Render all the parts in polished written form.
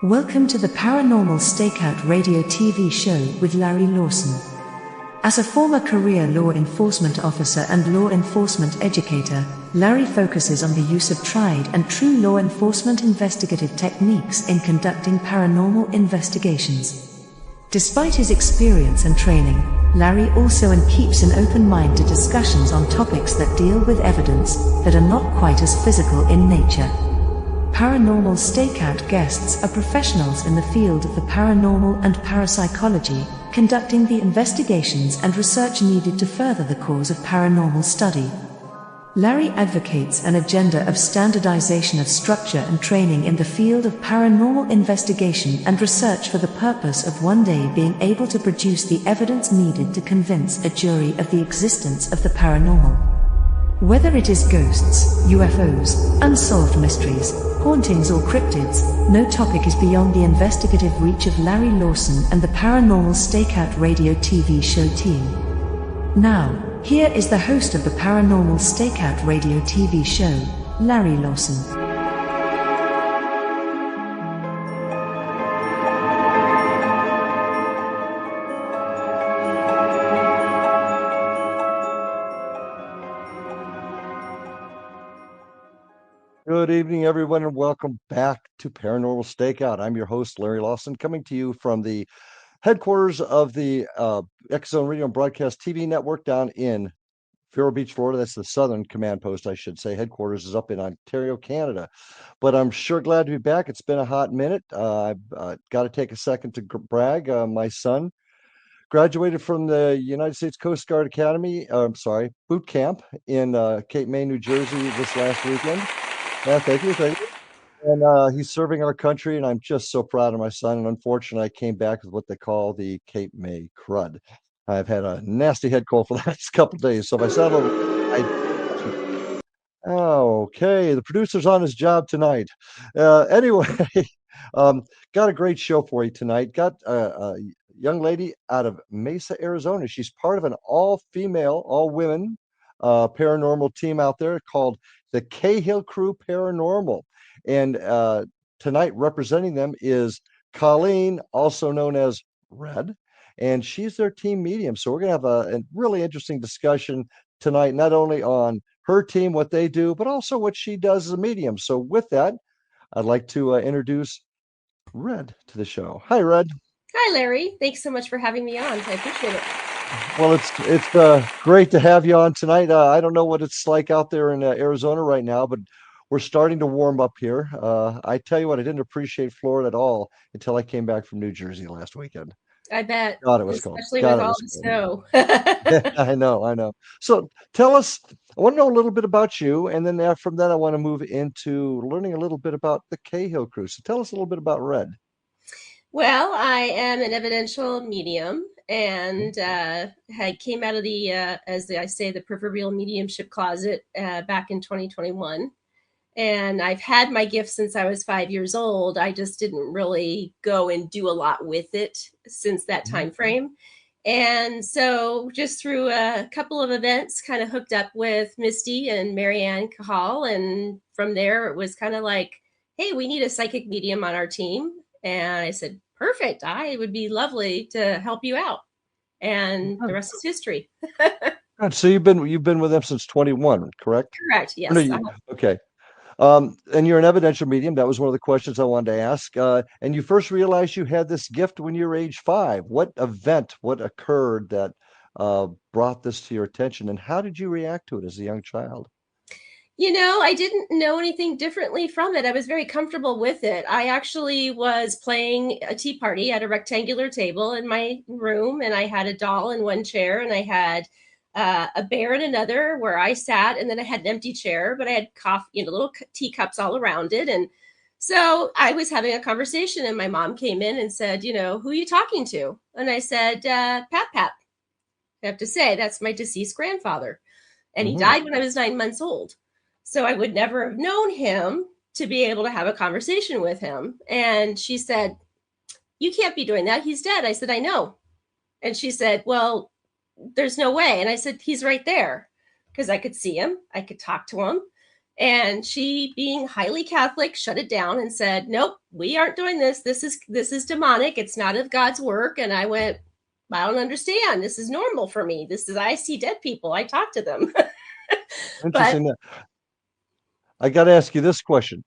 Welcome to the Paranormal Stakeout radio TV show with Larry Lawson. As a former career law enforcement officer and law enforcement educator, Larry focuses on the use of tried and true law enforcement investigative techniques in conducting paranormal investigations. Despite his experience and training, Larry also keeps an open mind to discussions on topics that deal with evidence that are not quite as physical in nature. Paranormal Stakeout guests are professionals in the field of the paranormal and parapsychology, conducting the investigations and research needed to further the cause of paranormal study. Larry advocates an agenda of standardization of structure and training in the field of paranormal investigation and research for the purpose of one day being able to produce the evidence needed to convince a jury of the existence of the paranormal. Whether it is ghosts, UFOs, unsolved mysteries, hauntings or cryptids, no topic is beyond the investigative reach of Larry Lawson and the Paranormal Stakeout radio TV show team. Now, here is the host of the Paranormal Stakeout radio TV show, Larry Lawson. Good evening, everyone, and welcome back to Paranormal Stakeout. I'm your host, Larry Lawson, coming to you from the headquarters of the X-Zone Radio and Broadcast TV network down in Vero Beach, Florida. That's the southern command post, I should say. Headquarters is up in Ontario, Canada. But I'm sure glad to be back. It's been a hot minute. I've got to take a second to brag. My son graduated from the United States Coast Guard Academy, boot camp in Cape May, New Jersey this last weekend. Yeah, thank you. And he's serving our country, and I'm just so proud of my son. And unfortunately, I came back with what they call the Cape May crud. I've had a nasty head cold for the last couple of days, so if I sound a little... Okay, the producer's on his job tonight. Anyway, got a great show for you tonight. Got a young lady out of Mesa, Arizona. She's part of an all-female, all-women paranormal team out there called the Cahal Crew Paranormal. And tonight representing them is Colleen, also known as Red, and she's their team medium. So we're going to have a really interesting discussion tonight, not only on her team, what they do, but also what she does as a medium. So with that, I'd like to introduce Red to the show. Hi, Red. Hi, Larry. Thanks so much for having me on. I appreciate it. Well, it's great to have you on tonight. I don't know what it's like out there in Arizona right now, but we're starting to warm up here. I tell you what, I didn't appreciate Florida at all until I came back from New Jersey last weekend. I bet. God, it was cold. Especially with all the snow. I know. So tell us, I want to know a little bit about you, and then from that, I want to move into learning a little bit about the Cahal Crew. So tell us a little bit about Red. Well, I am an evidential medium, and I came out of the, I say, the proverbial mediumship closet back in 2021. And I've had my gift since I was 5 years old. I just didn't really go and do a lot with it since that time frame. And so just through a couple of events, kind of hooked up with Misty and Marianne Cahal. And from there, it was kind of like, hey, we need a psychic medium on our team. And I said, perfect. I would be lovely to help you out. And the rest is history. So you've been with them since 21, correct? Correct. Yes. Okay. And you're an evidential medium. That was one of the questions I wanted to ask. And you first realized you had this gift when you were age 5. What occurred that brought this to your attention, and how did you react to it as a young child? I didn't know anything differently from it. I was very comfortable with it. I actually was playing a tea party at a rectangular table in my room, and I had a doll in one chair, and I had a bear in another where I sat, and then I had an empty chair, but I had coffee, little teacups all around it. And so I was having a conversation, and my mom came in and said, who are you talking to? And I said, Pap. I have to say, that's my deceased grandfather. And he died when I was 9 months old. So I would never have known him to be able to have a conversation with him. And she said, you can't be doing that. He's dead. I said, I know. And she said, well, there's no way. And I said, he's right there, because I could see him. I could talk to him. And she, being highly Catholic, shut it down and said, "Nope, we aren't doing this. This is demonic. It's not of God's work." And I went, "I don't understand. This is normal for me. I see dead people. I talk to them." But Interesting. I got to ask you this question.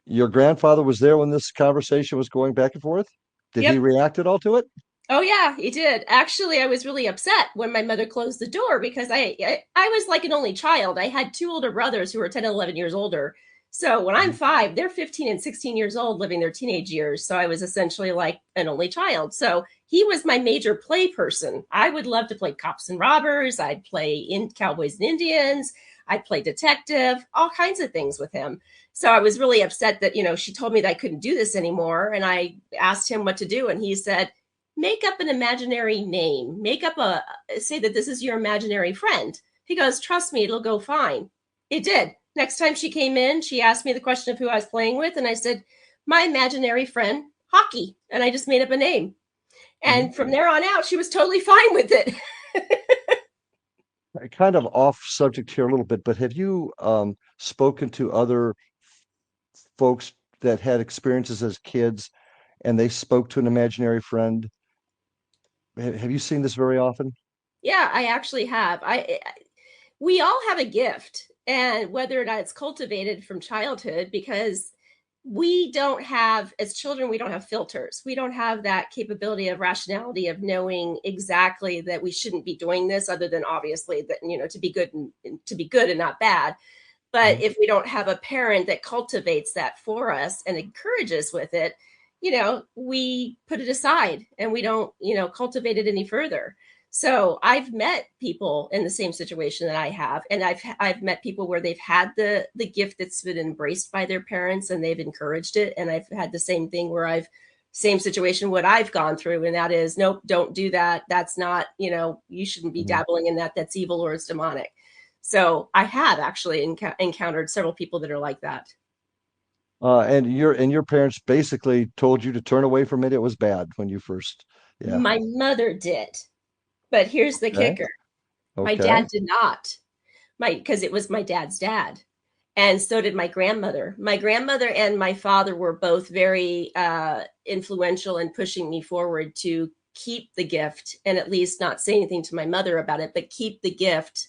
Your grandfather was there when this conversation was going back and forth? Did he yep. react at all to it? Oh yeah, he did. Actually, I was really upset when my mother closed the door because I was like an only child. I had two older brothers who were 10 and 11 years older. So when I'm Mhm. 5, they're 15 and 16 years old living their teenage years. So I was essentially like an only child. So he was my major play person. I would love to play cops and robbers. I'd play in Cowboys and Indians. I'd play detective, all kinds of things with him. So I was really upset that, she told me that I couldn't do this anymore. And I asked him what to do. And he said, make up an imaginary name. Say that this is your imaginary friend. He goes, trust me, it'll go fine. It did. Next time she came in, she asked me the question of who I was playing with. And I said, my imaginary friend, Hockey. And I just made up a name. And from there on out, she was totally fine with it. Kind of off subject here a little bit, but have you spoken to other folks that had experiences as kids and they spoke to an imaginary friend? Have you seen this very often? Yeah, I actually have. We all have a gift, and whether or not it's cultivated from childhood, because we don't have, as children, we don't have filters. We don't have that capability of rationality of knowing exactly that we shouldn't be doing this, other than obviously that, to be good and not bad. But Mhm. if we don't have a parent that cultivates that for us and encourages with it, we put it aside and we don't, cultivate it any further. So I've met people in the same situation that I have, and I've met people where they've had the gift that's been embraced by their parents and they've encouraged it, and I've had the same thing where same situation what I've gone through, and that is, nope, don't do that. That's not, you shouldn't be Mhm. dabbling in that. That's evil or it's demonic. So I have actually encountered several people that are like that. And your parents basically told you to turn away from it. It was bad when you first, yeah. My mother did, but here's the Okay. kicker: my Okay. dad did not. Because it was my dad's dad, and so did my grandmother. My grandmother and my father were both very influential in pushing me forward to keep the gift and at least not say anything to my mother about it, but keep the gift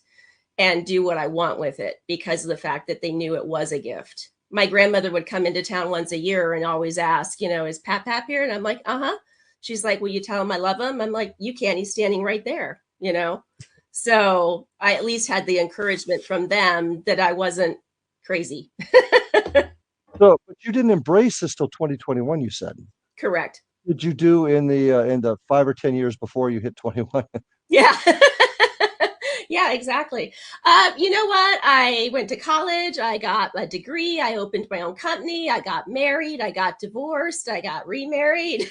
and do what I want with it, because of the fact that they knew it was a gift. My grandmother would come into town once a year and always ask, is Pap here? And I'm like, uh-huh. She's like, will you tell him I love him? I'm like, you can't. He's standing right there. So I at least had the encouragement from them that I wasn't crazy. So, but you didn't embrace this till 2021, you said. Correct. Did you do in the 5 or 10 years before you hit 21? Yeah. Yeah, exactly. You know what? I went to college. I got a degree. I opened my own company. I got married. I got divorced. I got remarried.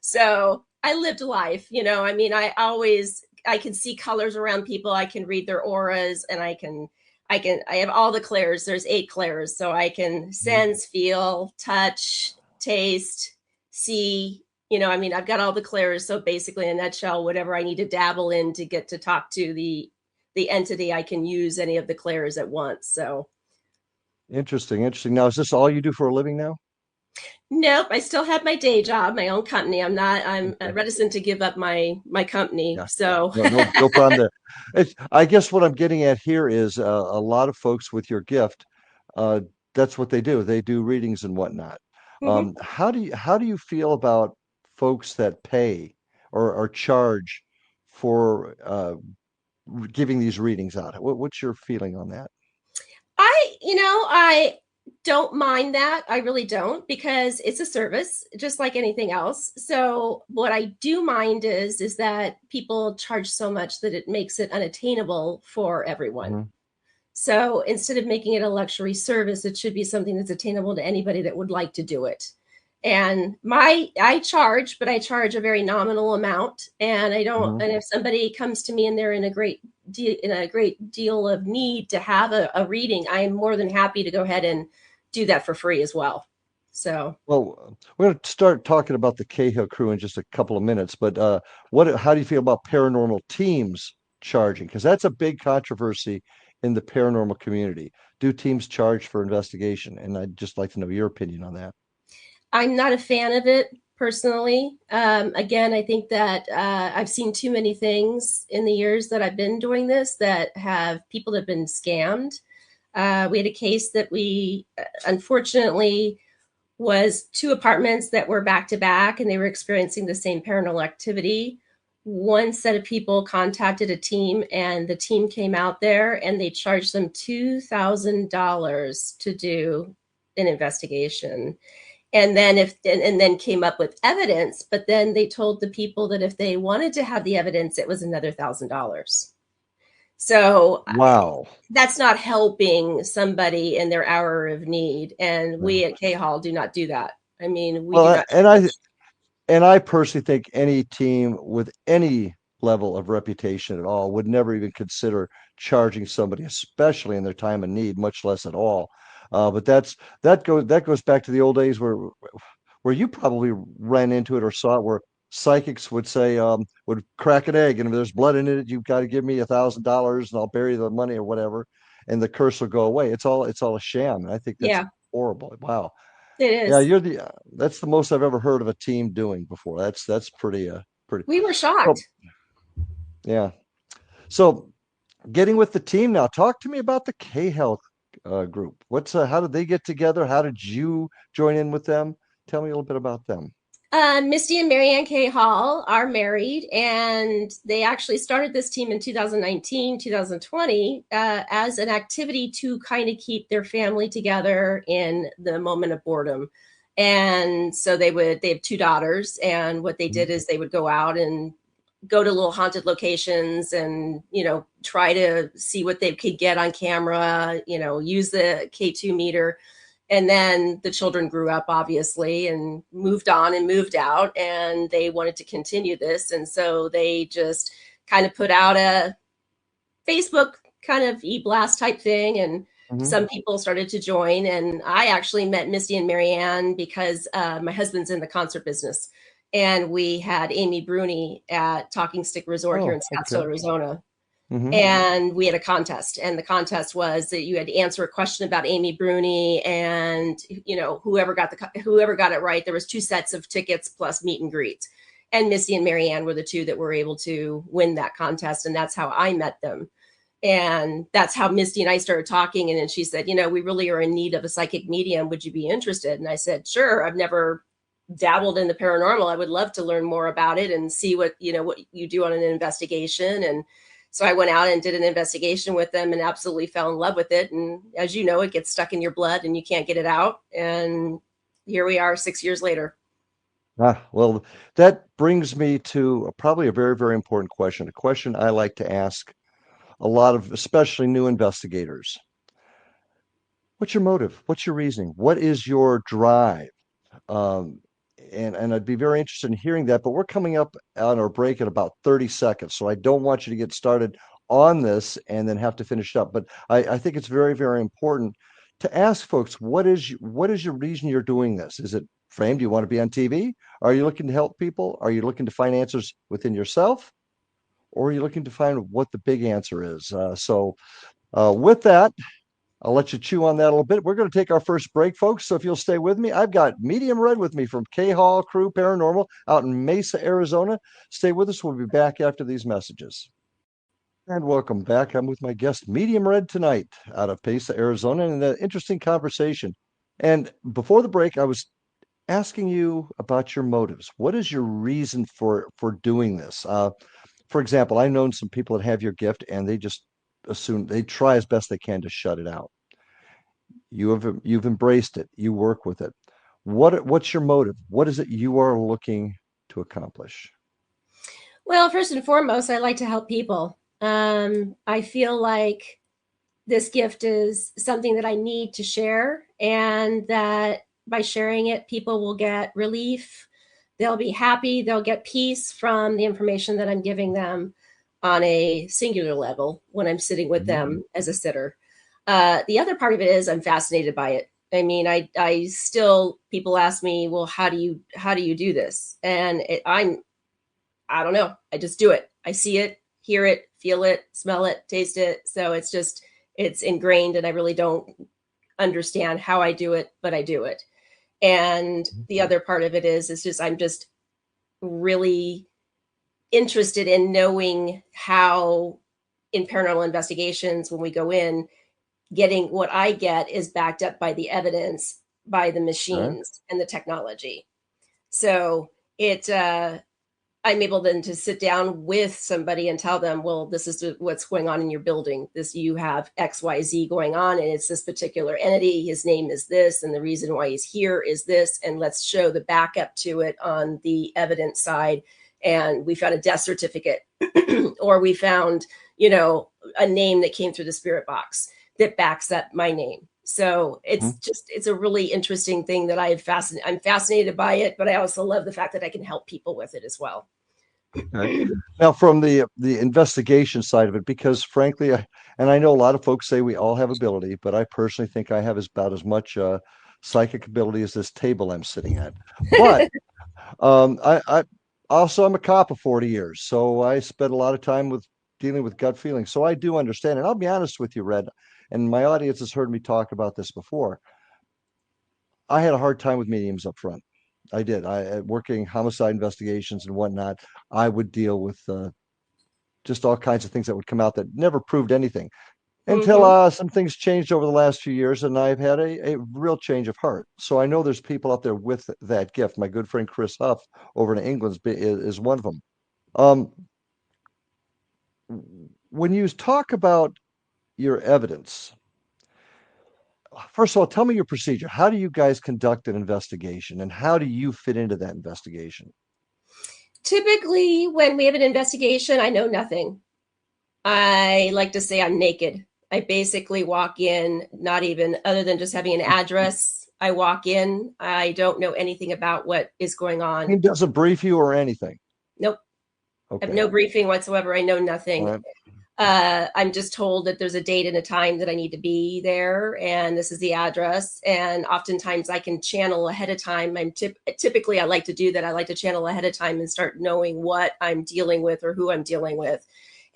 So I lived life. I mean, I can see colors around people. I can read their auras, and I have all the clairs. There's 8 clairs. So I can Mhm. sense, feel, touch, taste, see. I mean, I've got all the clairs. So basically, in a nutshell, whatever I need to dabble in to get to talk to the entity, I can use any of the clairs at once. So Interesting, interesting. Now, is this all you do for a living now? nope, I still have my day job, my own company. I'm Okay. reticent to give up my company. Yeah, yeah. So No problem there. I guess what I'm getting at here is a lot of folks with your gift, uh, that's what they do. They do readings and whatnot. mhm. How do you feel about folks that pay or charge for giving these readings out? What's your feeling on that? I don't mind that. I really don't, because it's a service just like anything else. So what I do mind is that people charge so much that it makes it unattainable for everyone. Mhm. So instead of making it a luxury service, it should be something that's attainable to anybody that would like to do it. And I charge, but I charge a very nominal amount. And I don't. Mhm. And if somebody comes to me and they're in a great deal of need to have a reading, I am more than happy to go ahead and do that for free as well. So Well, we're going to start talking about the Cahill crew in just a couple of minutes, but how do you feel about paranormal teams charging? Because that's a big controversy in the paranormal community? Do teams charge for investigation? And I'd just like to know your opinion on that. I'm not a fan of it personally. Again, I think that I've seen too many things in the years that I've been doing this that have people that have been scammed. We had a case that we unfortunately was two apartments that were back to back and they were experiencing the same paranormal activity. One set of people contacted a team and the team came out there and they charged them $2,000 to do an investigation. And then and then came up with evidence, but then they told the people that if they wanted to have the evidence, it was another $1,000. So Wow. that's not helping somebody in their hour of need. And we Yeah. at Cahal do not do that. I mean, we do Well, not. and I personally think any team with any level of reputation at all would never even consider charging somebody, especially in their time of need, much less at all. But that goes back to the old days where you probably ran into it or saw it, where psychics would say, would crack an egg, and if there's blood in it, you've got to give me $1,000 and I'll bury the money or whatever, and the curse will go away. It's all a sham. And I think that's Yeah, horrible. Wow. it Yeah, is. you're that's the most I've ever heard of a team doing before. That's pretty. We were So shocked. yeah. So getting with the team now, talk to me about the Cahal group. What's how did they get together? How did you join in with them? Tell me a little bit about them. Misty and Marianne Cahal are married, and they actually started this team in 2019, 2020 as an activity to kind of keep their family together in the moment of boredom. And so they have two daughters, and what they did is they would go out and go to little haunted locations and, try to see what they could get on camera, use the K2 meter. And then the children grew up, obviously, and moved on and moved out, and they wanted to continue this. And so they just kind of put out a Facebook kind of e-blast type thing, and some people started to join. And I actually met Misty and Marianne because my husband's in the concert business, and we had Amy Bruni at Talking Stick Resort here in Oh, Scottsdale, okay. Arizona. Hmm. And we had a contest, and the contest was that you had to answer a question about Amy Bruni, and whoever got it right, there was two sets of tickets plus meet and greet. And Missy and Marianne were the two that were able to win that contest, and that's how I met them. And that's how Misty and I started talking. And then she said, we really are in need of a psychic medium. Would you be interested? And I said, sure. I've never dabbled in the paranormal. I would love to learn more about it and see what you do on an investigation. And so I went out and did an investigation with them and absolutely fell in love with it. And as you know, it gets stuck in your blood and you can't get it out. And here we are 6 years later. Well, that brings me to probably a very, very important question, a question I like to ask a lot of, especially new investigators. What's your motive? What's your reasoning? What is your drive? Um, and I'd be very interested in hearing that, but we're coming up on our break in about 30 seconds. So I don't want you to get started on this and then have to finish up. But I think it's very, very important to ask folks, what is your reason you're doing this? Is it fame? Do you want to be on TV? Are you looking to help people? Are you looking to find answers within yourself? Or are you looking to find what the big answer is? With that, I'll let you chew on that a little bit. We're going to take our first break, folks. So if you'll stay with me, I've got Medium Red with me from Cahal Crew Paranormal out in Mesa, Arizona. Stay with us. We'll be back after these messages. And welcome back. I'm with my guest, Medium Red, tonight out of Mesa, Arizona, and an interesting conversation. And before the break, I was asking you about your motives. What is your reason for doing this? For example, I've known some people that have your gift, and they just assume they try as best they can to shut it out. You've embraced it. You work with it. What's your motive? What is it you are looking to accomplish? Well, first and foremost, I like to help people. I feel like this gift is something that I need to share, and that by sharing it, people will get relief. They'll be happy. They'll get peace from the information that I'm giving them on a singular level when I'm sitting with them as a sitter. The other part of it is I'm fascinated by it. I mean, I still, people ask me, well, how do you do this? And I don't know. I just do it. I see it, hear it, feel it, smell it, taste it. So it's just It's ingrained, and I really don't understand how I do it, but I do it. And the other part of it is just I'm just really interested in knowing how, in paranormal investigations, when we go in, getting what I get is backed up by the evidence, by the machines and the technology. So I'm able then to sit down with somebody and tell them, well, this is what's going on in your building. You have XYZ going on, and it's this particular entity. His name is this, and the reason why he's here is this. And let's show the backup to it on the evidence side. And we found a death certificate, or we found, a name that came through the spirit box that backs up my name. So it's a really interesting thing that I'm fascinated by it, but I also love the fact that I can help people with it as well. Okay. Now, from the investigation side of it, because frankly, I know a lot of folks say we all have ability, but I personally think I have about as much psychic ability as this table I'm sitting at. But I also, I'm a cop of 40 years, so I spent a lot of time dealing with gut feelings. So I do understand, and I'll be honest with you, Red, and my audience has heard me talk about this before. I had a hard time with mediums up front. I did. Working homicide investigations and whatnot, I would deal with just all kinds of things that would come out that never proved anything until some things changed over the last few years, and I've had a real change of heart. So I know there's people out there with that gift. My good friend Chris Huff over in England is one of them. When you talk about your evidence, first of all, tell me your procedure. How do you guys conduct an investigation, and how do you fit into that investigation? Typically, when we have an investigation, I know nothing. I like to say I'm naked. I basically walk in, not even other than just having an address. I walk in. I don't know anything about what is going on. He doesn't brief you or anything? Nope. Okay. I have no briefing whatsoever. I know nothing. Right. I'm just told that there's a date and a time that I need to be there, and this is the address. And oftentimes I can channel ahead of time. Typically I like to do that. I like to channel ahead of time and start knowing what I'm dealing with or who I'm dealing with.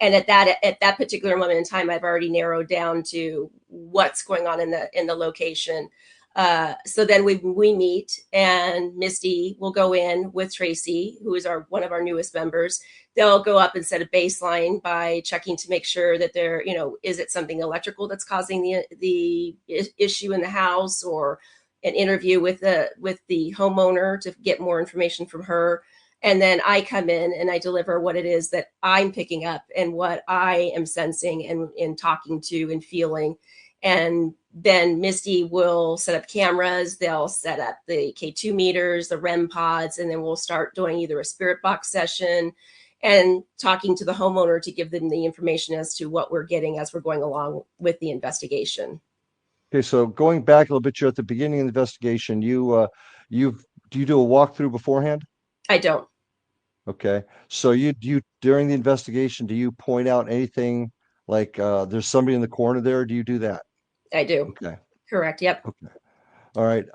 And at that particular moment in time, I've already narrowed down to what's going on in the location. So then we meet, and Misty will go in with Tracy, who is one of our newest members. They'll go up and set a baseline by checking to make sure that is it something electrical that's causing the issue in the house, or an interview with the homeowner to get more information from her. And then I come in and I deliver what it is that I'm picking up and what I am sensing and talking to and feeling. And then Misty will set up cameras. They'll set up the K2 meters, the REM pods, and then we'll start doing either a spirit box session and talking to the homeowner to give them the information as to what we're getting as we're going along with the investigation. Okay, so going back a little bit, you're at the beginning of the investigation. Do you do a walkthrough beforehand? I don't. Okay, so you during the investigation, do you point out anything like there's somebody in the corner there? Do you do that? I do. Okay. Correct. Yep. Okay. All right.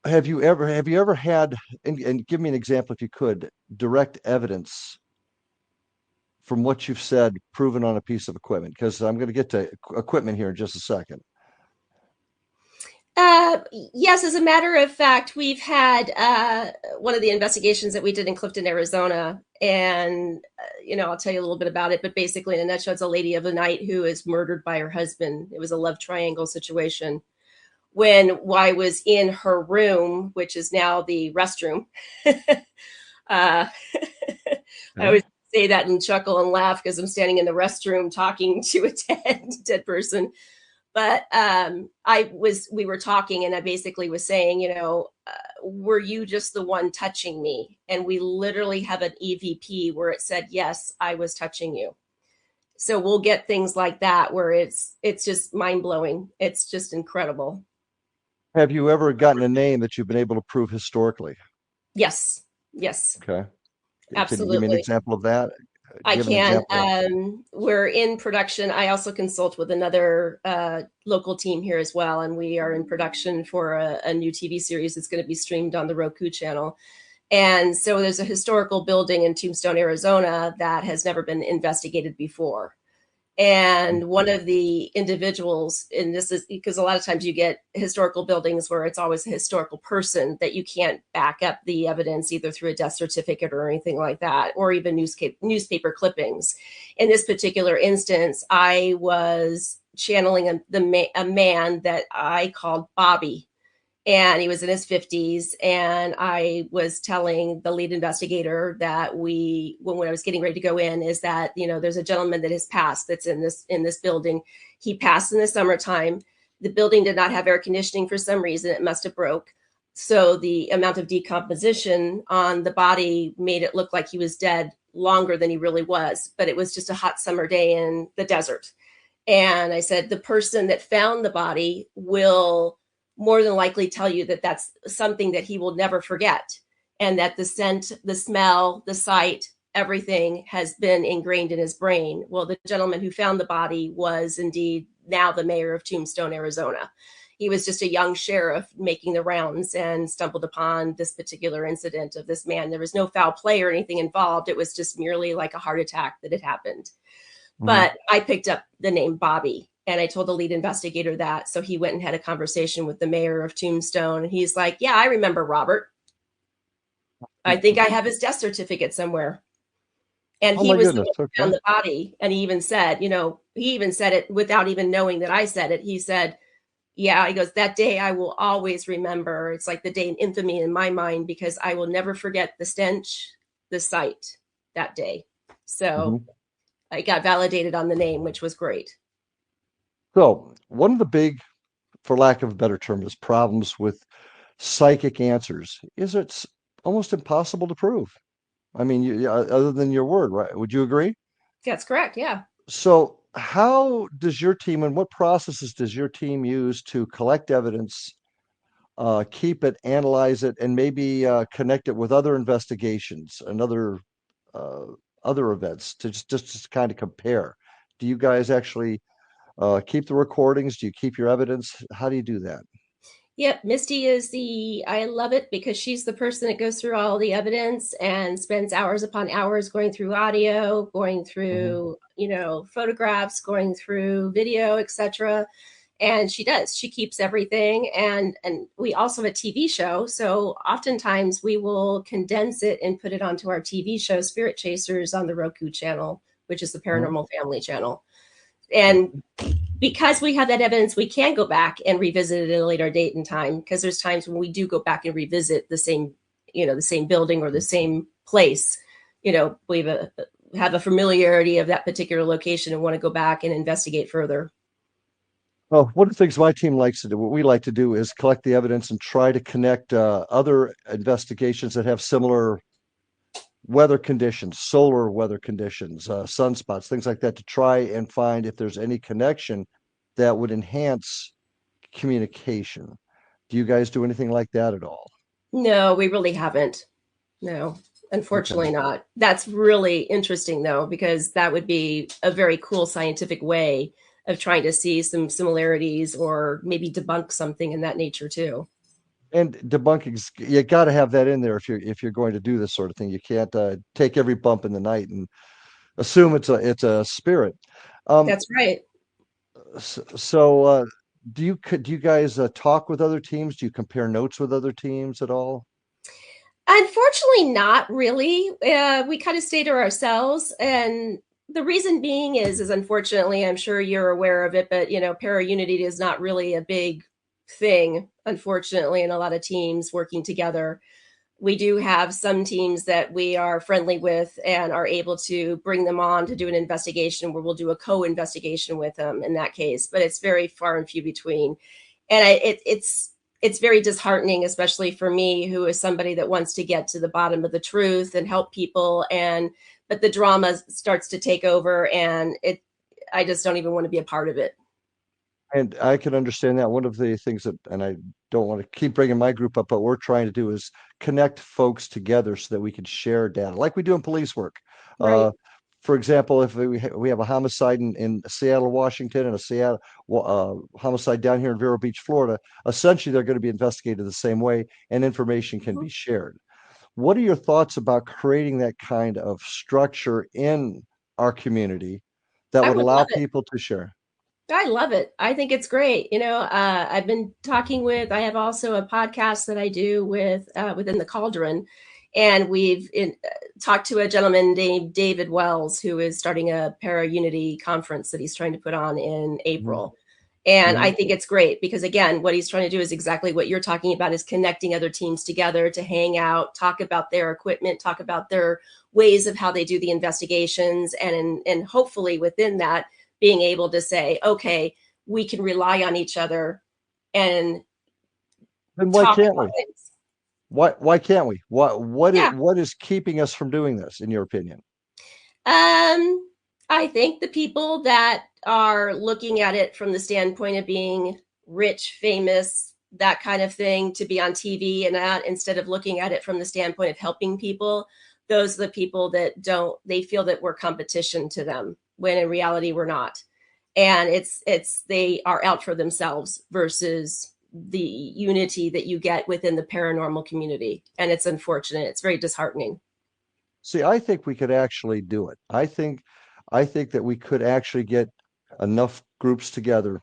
Have you ever had, and give me an example if you could, direct evidence from what you've said proven on a piece of equipment? Because I'm going to get to equipment here in just a second. Yes, as a matter of fact, we've had one of the investigations that we did in Clifton, Arizona, and I'll tell you a little bit about it, but basically in a nutshell, it's a lady of the night who is murdered by her husband. It was a love triangle situation. When I was in her room, which is now the restroom, I always say that and chuckle and laugh because I'm standing in the restroom talking to a dead person. But we were talking, and I basically was saying, were you just the one touching me? And we literally have an EVP where it said, yes, I was touching you. So we'll get things like that where it's just mind blowing. It's just incredible. Have you ever gotten a name that you've been able to prove historically? Yes. Okay. Absolutely. Can you give me an example of that? I can. We're in production. I also consult with another local team here as well, and we are in production for a new TV series that's going to be streamed on the Roku channel. And so there's a historical building in Tombstone, Arizona that has never been investigated before. And one of the individuals, and this is because a lot of times you get historical buildings where it's always a historical person that you can't back up the evidence either through a death certificate or anything like that, or even newspaper clippings. In this particular instance, I was channeling a man that I called Bobby, and he was in his 50s, and I was telling the lead investigator that when I was getting ready to go in, is that, there's a gentleman that has passed that's in this building. He passed in the summertime. The building did not have air conditioning for some reason. It must have broke, so the amount of decomposition on the body made it look like he was dead longer than he really was, but it was just a hot summer day in the desert. And I said, the person that found the body will more than likely tell you that that's something that he will never forget, and that the scent, the smell, the sight, everything has been ingrained in his brain. Well, the gentleman who found the body was indeed now the mayor of Tombstone, Arizona. He was just a young sheriff making the rounds and stumbled upon this particular incident of this man. There was no foul play or anything involved. It was just merely like a heart attack that had happened. But I picked up the name Bobby, and I told the lead investigator that. So he went and had a conversation with the mayor of Tombstone. And he's like, yeah, I remember Robert. I think I have his death certificate somewhere. And Oh he my was the goodness. one who found the body. And he even said, he even said it without even knowing that I said it. He said, yeah, he goes, that day I will always remember. It's like the day in infamy in my mind, because I will never forget the stench, the sight that day. So I got validated on the name, which was great. So one of the big, for lack of a better term, is problems with psychic answers is it's almost impossible to prove. I mean, other than your word, right? Would you agree? That's correct. Yeah. So how does your team and what processes does your team use to collect evidence, keep it, analyze it, and maybe connect it with other investigations and uh, other events to just kind of compare? Do you guys actually keep the recordings? Do you keep your evidence? How do you do that? Yep. Misty is I love it because she's the person that goes through all the evidence and spends hours upon hours going through audio, going through, photographs, going through video, etc. And she keeps everything. And we also have a TV show. So oftentimes we will condense it and put it onto our TV show, Spirit Chasers, on the Roku channel, which is the Mhm. Paranormal Family channel. And because we have that evidence, we can go back and revisit it at a later date and time, because there's times when we do go back and revisit the same building or the same place. We have a familiarity of that particular location and want to go back and investigate further. Well, one of the things my team likes to do, what we like to do, is collect the evidence and try to connect other investigations that have similar weather conditions, solar weather conditions, sunspots, things like that, to try and find if there's any connection that would enhance communication. Do you guys do anything like that at all? No, we really haven't. No, Okay. unfortunately not. That's really interesting though, because that would be a very cool scientific way of trying to see some similarities or maybe debunk something in that nature too. And debunking, you got to have that in there if you're going to do this sort of thing. You can't take every bump in the night and assume it's a spirit. Um, That's right. so, do you guys talk with other teams? Do you compare notes with other teams at all? Unfortunately, not really. We kind of stay to ourselves, and the reason being is unfortunately, I'm sure you're aware of it, but para unity is not really a big thing, unfortunately, in a lot of teams working together. We do have some teams that we are friendly with and are able to bring them on to do an investigation where we'll do a co-investigation with them in that case, but it's very far and few between. And it's very disheartening, especially for me, who is somebody that wants to get to the bottom of the truth and help people. But the drama starts to take over, and I just don't even want to be a part of it. And I can understand that. One of the things that, and I don't want to keep bringing my group up, but we're trying to do is connect folks together so that we can share data like we do in police work. Right. Uh, for example, if we have a homicide in Seattle, Washington, and a Seattle homicide down here in Vero Beach, Florida, essentially they're going to be investigated the same way, and information can Mhm. be shared. What are your thoughts about creating that kind of structure in our community that I would would allow love it. people to share. I love it. I think it's great. I've been talking I have also a podcast that I do with within the Cauldron, and talked to a gentleman named David Wells, who is starting a Para Unity conference that he's trying to put on in April. And I think it's great because, again, what he's trying to do is exactly what you're talking about, is connecting other teams together to hang out, talk about their equipment, talk about their ways of how they do the investigations, and hopefully within that, being able to say, okay, we can rely on each other and Then why talk can't about we? things. Why can't we? Yeah. What is keeping us from doing this, in your opinion? I think the people that are looking at it from the standpoint of being rich, famous, that kind of thing, to be on TV and that, instead of looking at it from the standpoint of helping people, those are the people that they feel that we're competition to them, when in reality we're not. And they are out for themselves versus the unity that you get within the paranormal community. And it's unfortunate. It's very disheartening. See, I think we could actually do it. I think that we could actually get enough groups together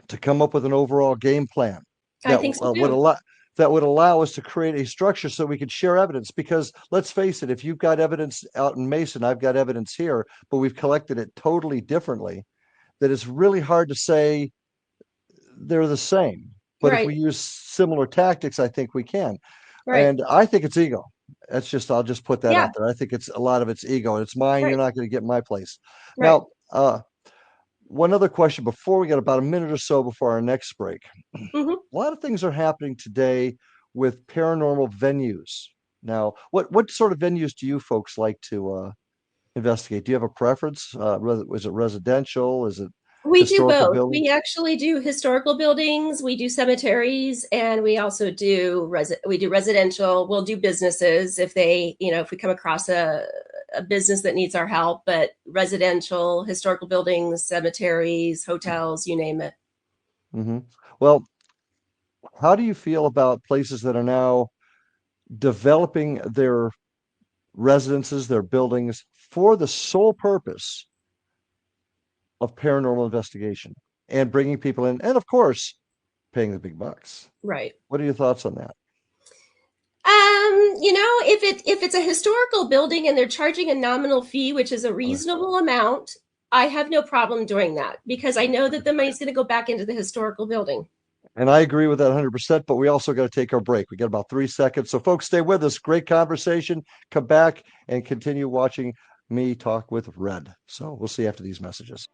to come up with an overall game plan I that think so would too. allow us to create a structure so we could share evidence. Because let's face it, if you've got evidence out in Mason, I've got evidence here, but we've collected it totally differently, that it's really hard to say they're the same. But if we Right. use similar tactics, I think we can. Right. And I think it's ego. I'll just put that Yeah. out there. I think it's a lot of it's ego. It's mine. You're Right. not going to get my place. Right. Now, one other question before we get about a minute or so before our next break. Mm-hmm. A lot of things are happening today with paranormal venues. Now, what sort of venues do you folks like to investigate? Do you have a preference? Is it residential? Is it We do historical both. buildings? We actually do historical buildings, we do cemeteries, and we also do residential. We'll do businesses if if we come across a business that needs our help, but residential, historical buildings, cemeteries, hotels, you name it. Hmm. Well, how do you feel about places that are now developing their residences, their buildings for the sole purpose of paranormal investigation and bringing people in, and of course, paying the big bucks? Right. What are your thoughts on that? If it's a historical building and they're charging a nominal fee, which is a reasonable amount, I have no problem doing that because I know that the money's going to go back into the historical building. And I agree with that 100%, but we also got to take our break. We got about 3 seconds. So, folks, stay with us. Great conversation. Come back and continue watching me talk with Red. So, we'll see you after these messages.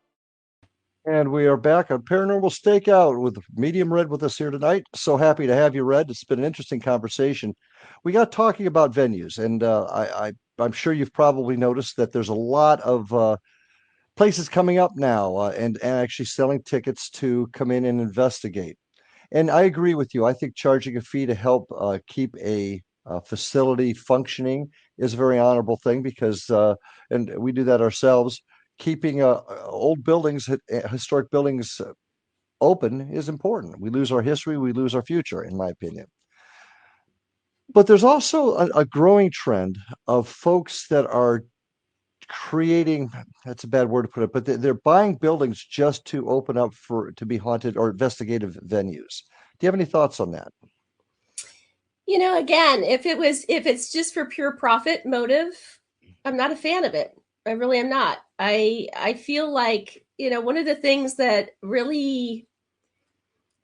And we are back on Paranormal Stakeout with Medium Red with us here tonight. So happy to have you, Red. It's been an interesting conversation. We got talking about venues, and I'm sure you've probably noticed that there's a lot of places coming up now and actually selling tickets to come in and investigate. And I agree with you. I think charging a fee to help keep a facility functioning is a very honorable thing because, and we do that ourselves. Keeping old buildings, historic buildings open is important. We lose our history, we lose our future, in my opinion. But there's also a growing trend of folks that are creating, that's a bad word to put it, but they're buying buildings just to open up to be haunted or investigative venues. Do you have any thoughts on that? Again, if it's just for pure profit motive, I'm not a fan of it. I really am not. I feel like, one of the things that really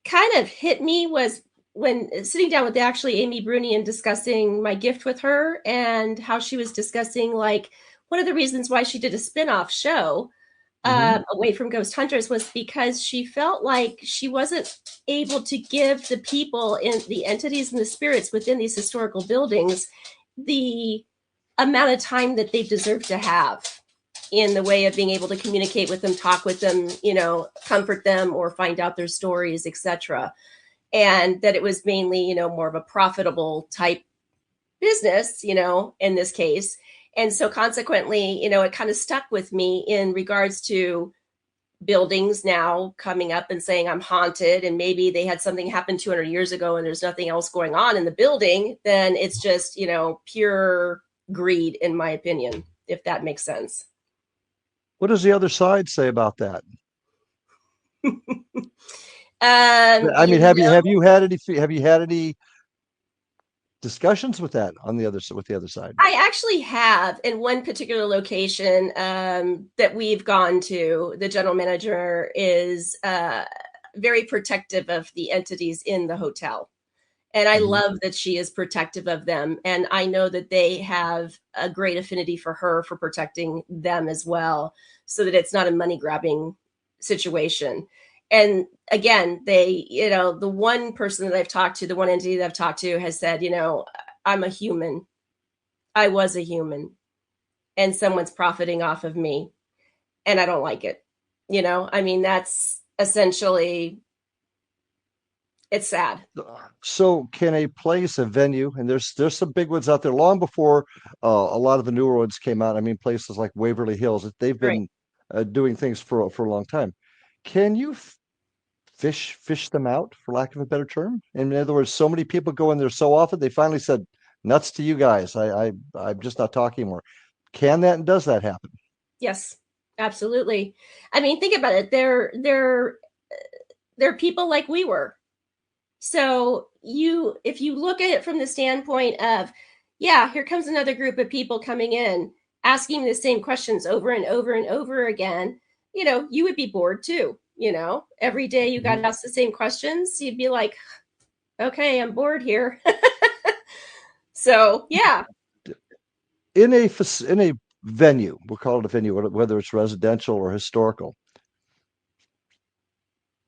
kind of hit me was when sitting down with actually Amy Bruni and discussing my gift with her and how she was discussing, like, one of the reasons why she did a spin-off show away from Ghost Hunters was because she felt like she wasn't able to give the people in the entities and the spirits within these historical buildings the amount of time that they deserve to have in the way of being able to communicate with them, talk with them, comfort them or find out their stories, etc. And that it was mainly, more of a profitable type business, in this case. And so consequently, it kind of stuck with me in regards to buildings now coming up and saying I'm haunted, and maybe they had something happen 200 years ago and there's nothing else going on in the building. Then it's just, pure greed, in my opinion, if that makes sense. What does the other side say about that? I mean, You have know, you had any discussions with that on the other with the other side? I actually have in one particular location that we've gone to. The general manager is very protective of the entities in the hotel. And I Mhm. love that she is protective of them. And I know that they have a great affinity for her for protecting them as well, so that it's not a money grabbing situation. And again, the one person that I've talked to, the one entity that I've talked to has said, I'm a human. I was a human, and someone's profiting off of me. And I don't like it. I mean, that's essentially, it's sad. So, can a place, a venue, and there's some big ones out there long before a lot of the newer ones came out. I mean, places like Waverly Hills, they've Right. been doing things for a long time. Can you fish them out, for lack of a better term? In other words, so many people go in there so often, they finally said, "Nuts to you guys. I'm just not talking anymore." Can that and does that happen? Yes, absolutely. I mean, think about it. They're people like we were. So if you look at it from the standpoint of, yeah, here comes another group of people coming in, asking the same questions over and over and over again, you would be bored too. Every day you got to Mhm. ask the same questions. You'd be like, okay, I'm bored here. So yeah, In a venue, we'll call it a venue, whether it's residential or historical,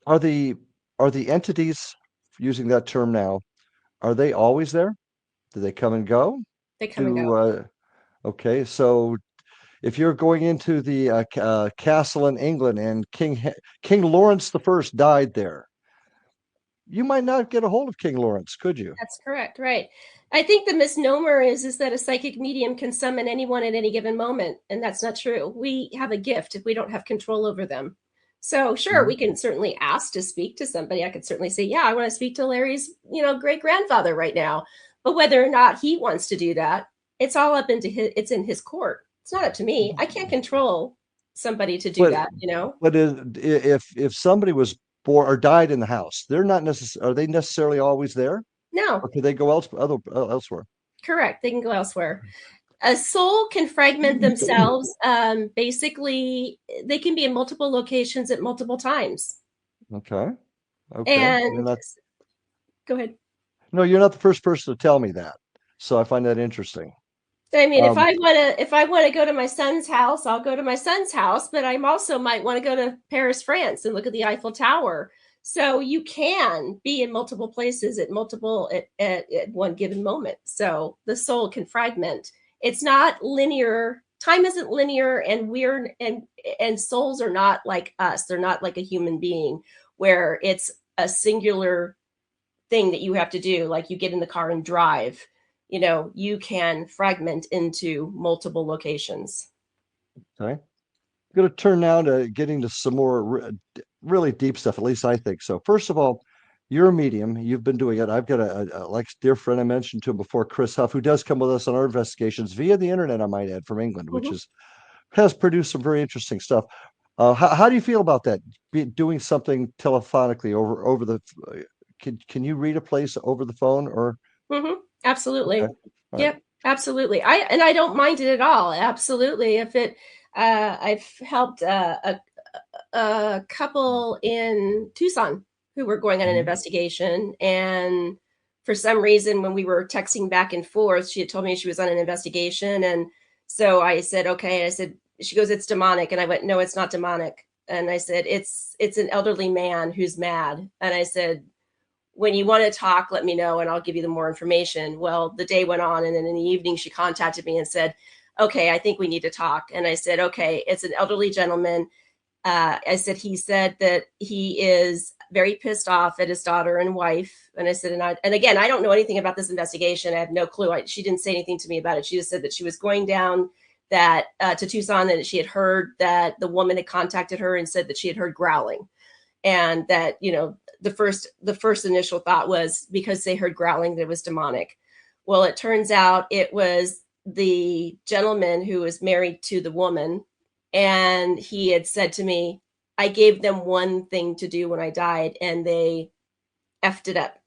are the entities, using that term now, are they always there? Do they come and go? they come and Do go. Okay, so if you're going into the castle in England and King Lawrence the First died there, you might not get a hold of King Lawrence, could you? That's correct, right. I think the misnomer is that a psychic medium can summon anyone at any given moment, and that's not true. We have a gift if we don't have control over them. So sure, Mhm. we can certainly ask to speak to somebody. I could certainly say, yeah, I want to speak to Larry's, great grandfather right now. But whether or not he wants to do that, it's all up into it's in his court. It's not up to me. I can't control somebody to do But that. if somebody was born or died in the house, they're not necessarily, are they necessarily always there, No, or could they go elsewhere? correct. They can go elsewhere. A soul can fragment themselves. Basically, they can be in multiple locations at multiple times. Okay, okay. You're And not go ahead. No, you're not the first person to tell me that, so I find that interesting. I mean, if Um, I want to go to my son's house, I'll go to my son's house. But I also might want to go to Paris, France, and look at the Eiffel Tower. So you can be in multiple places at one given moment. So the soul can fragment. It's not linear. Time isn't linear, and and souls are not like us. They're not like a human being where it's a singular thing that you have to do, like you get in the car and drive. You can fragment into multiple locations. okay. I'm going to turn now to getting to some more really deep stuff. At least I think so. First of all, you're a medium. You've been doing it. I've got like dear friend I mentioned to him before, Chris Huff, who does come with us on our investigations via the internet, I might add, from England, which Mhm. is has produced some very interesting stuff. How do you feel about that? Doing something telephonically over the can you read a place over the phone or okay? Absolutely. All right. Yep, absolutely. I don't mind it at all. Absolutely. If it I've helped a couple in Tucson who were going on an Mhm. investigation, and for some reason when we were texting back and forth, she had told me she was on an investigation, and so I said, "Okay." I said, she goes, "It's demonic." And I went, "No, it's not demonic." And I said, "It's an elderly man who's mad." And I said, "When you want to talk, let me know and I'll give you the more information." Well, the day went on, and then in the evening she contacted me and said, "Okay, I think we need to talk." And I said, "Okay, it's an elderly gentleman." I said, he said that he is very pissed off at his daughter and wife. And I said, and again, I don't know anything about this investigation. I have no clue. She didn't say anything to me about it. She just said that she was going down that to Tucson, that she had heard that the woman had contacted her and said that she had heard growling, and that the first initial thought was because they heard growling that it was demonic. Well, it turns out it was the gentleman who was married to the woman And he had said to me, I gave them one thing to do when I died, and they effed it up.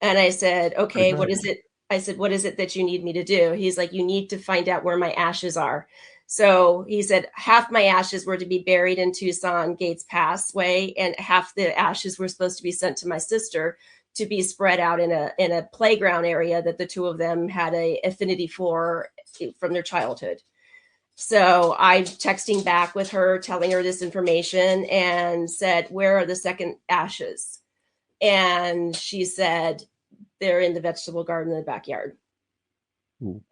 And I said, okay, what is it? I said, what is it that you need me to do? He's like, you need to find out where my ashes are. So he said, half my ashes were to be buried in Tucson, Gates Passway, and half the ashes were supposed to be sent to my sister to be spread out in a playground area that the two of them had a affinity for from their childhood. So I'm texting back with her, telling her this information, and said, where are the second ashes? And she said, they're in the vegetable garden in the backyard. Ooh.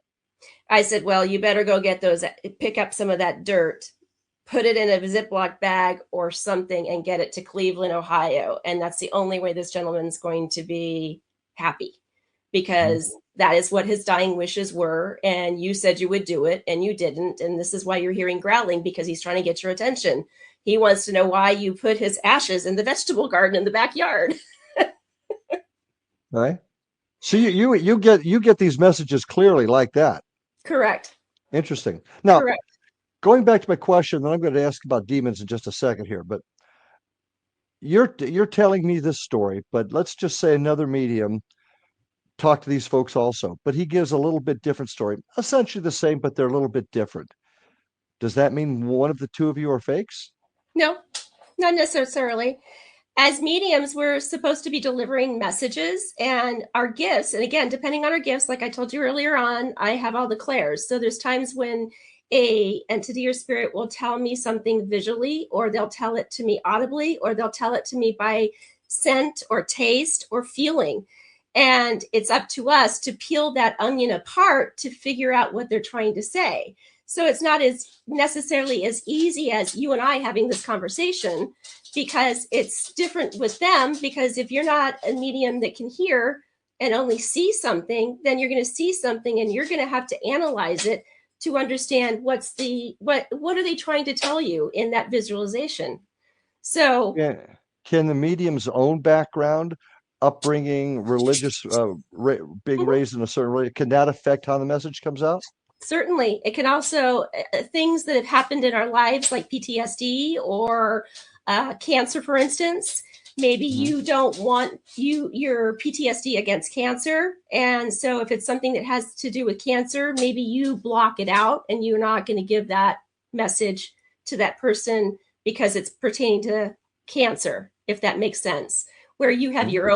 I said, well, you better go get those, pick up some of that dirt, put it in a Ziploc bag or something, and get it to Cleveland, Ohio. And that's the only way this gentleman's going to be happy, because that is what his dying wishes were. And you said you would do it, and you didn't. And this is why you're hearing growling, because he's trying to get your attention. He wants to know why you put his ashes in the vegetable garden in the backyard. Right. So you get these messages clearly like that. Correct. Interesting. Now, correct. Going back to my question, then I'm going to ask about demons in just a second here. But you're telling me this story, but let's just say another medium talked to these folks also, but he gives a little bit different story, essentially the same, but they're a little bit different. Does that mean one of the two of you are fakes? No, not necessarily. As mediums, we're supposed to be delivering messages, and our gifts. And again, depending on our gifts, like I told you earlier on, I have all the clairs. So there's times when a entity or spirit will tell me something visually, or they'll tell it to me audibly, or they'll tell it to me by scent or taste or feeling. And it's up to us to peel that onion apart to figure out what they're trying to say. So it's not as necessarily as easy as you and I having this conversation, because it's different with them. Because if you're not a medium that can hear and only see something, then you're going to see something and you're going to have to analyze it to understand what are they trying to tell you in that visualization. So yeah. Can the medium's own background, upbringing, religious, being raised in a certain way, can that affect how the message comes out? Certainly. It can also, things that have happened in our lives, like PTSD or cancer, for instance. Maybe you don't want your PTSD against cancer. And so if it's something that has to do with cancer, maybe you block it out and you're not going to give that message to that person because it's pertaining to cancer, if that makes sense. Where you have your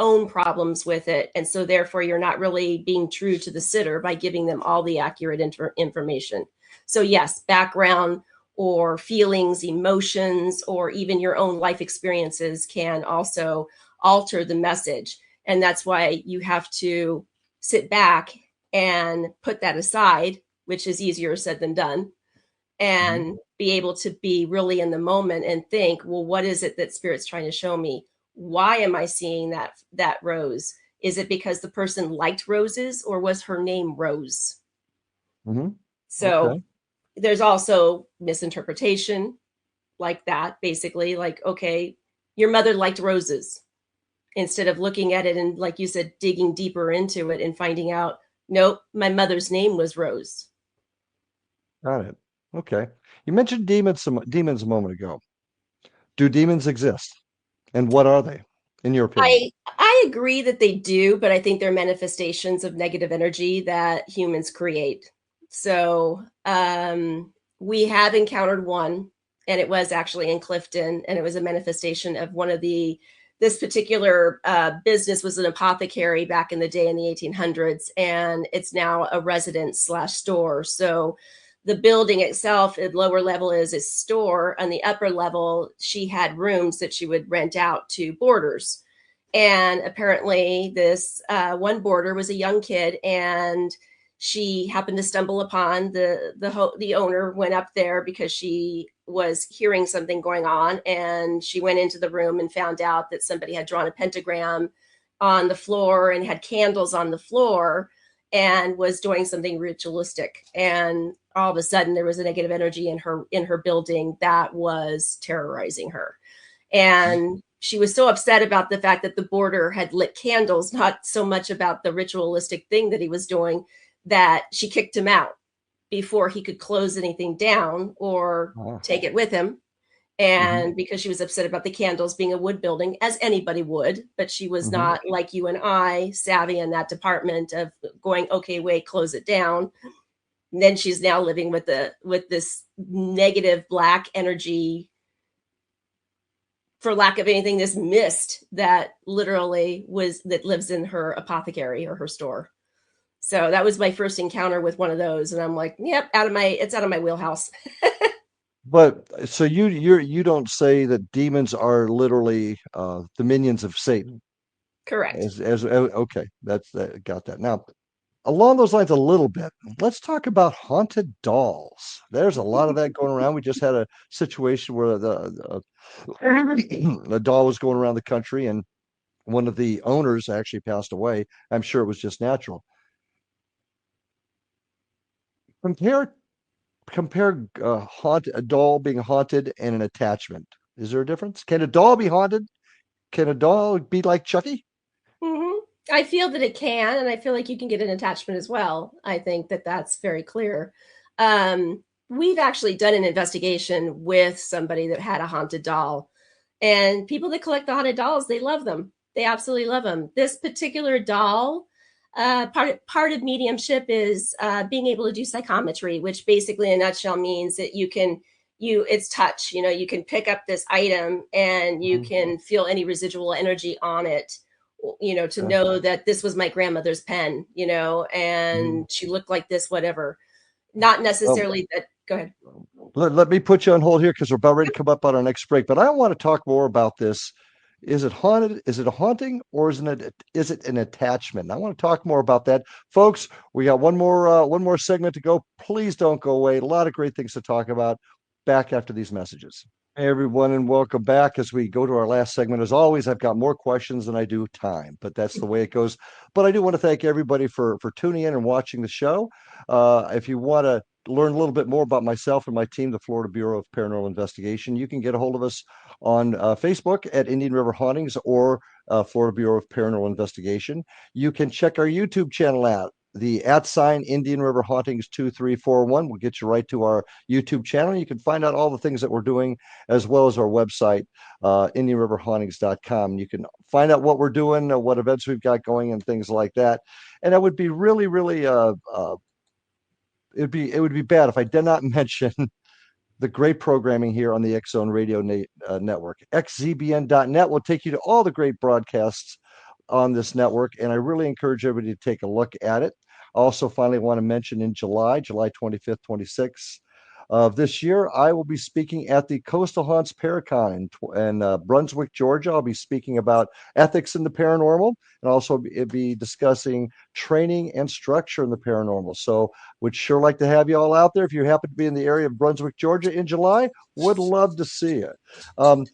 own problems with it, and so therefore you're not really being true to the sitter by giving them all the accurate information. So yes, background or feelings, emotions, or even your own life experiences can also alter the message. And that's why you have to sit back and put that aside, which is easier said than done, and be able to be really in the moment and think, well, what is it that Spirit's trying to show me? Why am I seeing that rose? Is it because the person liked roses, or was her name Rose? So there's also misinterpretation like that, basically, like, okay, your mother liked roses, instead of looking at it and, like you said, digging deeper into it and finding out, nope, my mother's name was Rose. Got it. Okay. You mentioned demons a moment ago. Do demons exist? And what are they, in your opinion? I agree that they do, but I think they're manifestations of negative energy that humans create. So we have encountered one, and it was actually in Clifton, and it was a manifestation of this particular business was an apothecary back in the day in the 1800s, and it's now a residence/store. So the building itself at lower level is a store. On the upper level, she had rooms that she would rent out to boarders. And apparently this one boarder was a young kid, and she happened to stumble upon the owner went up there because she was hearing something going on. And she went into the room and found out that somebody had drawn a pentagram on the floor and had candles on the floor and was doing something ritualistic. And all of a sudden there was a negative energy in her building that was terrorizing her. And she was so upset about the fact that the boarder had lit candles, not so much about the ritualistic thing that he was doing, that she kicked him out before he could close anything down or take it with him. And because she was upset about the candles being a wood building, as anybody would, but she was not like you and I, savvy in that department of going, okay, wait, close it down. And then she's now living with this negative black energy, for lack of anything, this mist that literally that lives in her apothecary or her store. So that was my first encounter with one of those, and I'm like, yep, it's out of my wheelhouse. But so you don't say that demons are literally the minions of Satan. Correct. Okay, got that. Now, along those lines a little bit, let's talk about haunted dolls. There's a lot of that going around. We just had a situation where the doll was going around the country, and one of the owners actually passed away. I'm sure it was just natural. Compare a doll being haunted and an attachment. Is there a difference? Can a doll be haunted? Can a doll be like Chucky? I feel that it can, and I feel like you can get an attachment as well. I think that that's very clear. We've actually done an investigation with somebody that had a haunted doll, and people that collect the haunted dolls, they love them. They absolutely love them. This particular doll, part of mediumship is being able to do psychometry, which basically in a nutshell means that it's touch. You can pick up this item and you can feel any residual energy on it, to know that this was my grandmother's pen, and she looked like this, whatever. Not necessarily that. Go ahead. Let me put you on hold here because we're about ready to come up on our next break. But I want to talk more about this. Is it haunted? Is it a haunting, or is it an attachment? And I want to talk more about that, folks. We got one more segment to go. Please don't go away. A lot of great things to talk about. Back after these messages. Hey everyone, and welcome back. As we go to our last segment, as always, I've got more questions than I do time, but that's the way it goes. But I do want to thank everybody for tuning in and watching the show. If you want to learn a little bit more about myself and my team, the Florida Bureau of Paranormal Investigation, you can get a hold of us on Facebook at Indian River Hauntings or Florida Bureau of Paranormal Investigation. You can check our YouTube channel out. The @ Indian River Hauntings 2341 will get you right to our YouTube channel. You can find out all the things that we're doing, as well as our website, IndianRiverHauntings.com. You can find out what we're doing, what events we've got going, and things like that. And it would be really, really, it would be bad if I did not mention the great programming here on the X Zone Radio Network. XZBN.net will take you to all the great broadcasts on this network, and I really encourage everybody to take a look at it. I also finally want to mention in July 25th, 26th of this year, I will be speaking at the Coastal Haunts Paracon in Brunswick, Georgia. I'll be speaking about ethics in the paranormal, and also be discussing training and structure in the paranormal. So would sure like to have you all out there. If you happen to be in the area of Brunswick, Georgia in July, would love to see you. And